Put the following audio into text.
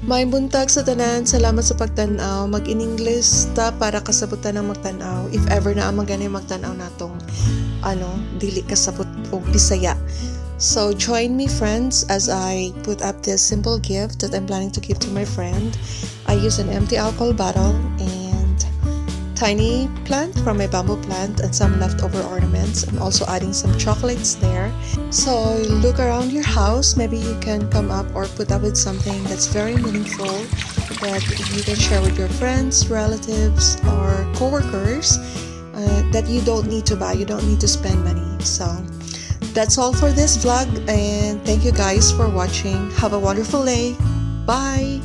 May buntag sa tanan, salamat sa pagtanaw. Mag-in English ta para kasabutan ng magtanaw. If ever na ang magani magtanaw natong dili kasabot og Bisaya. So join me friends as I put up this simple gift that I'm planning to give to my friend. I use an empty alcohol bottle and tiny plant from my bamboo plant and some leftover ornaments. I'm also adding some chocolates there. So look around your house. Maybe you can come up or put up with something that's very meaningful that you can share with your friends, relatives, or coworkers that you don't need to buy. You don't need to spend money. So that's all for this vlog, and thank you guys for watching. Have a wonderful day. Bye!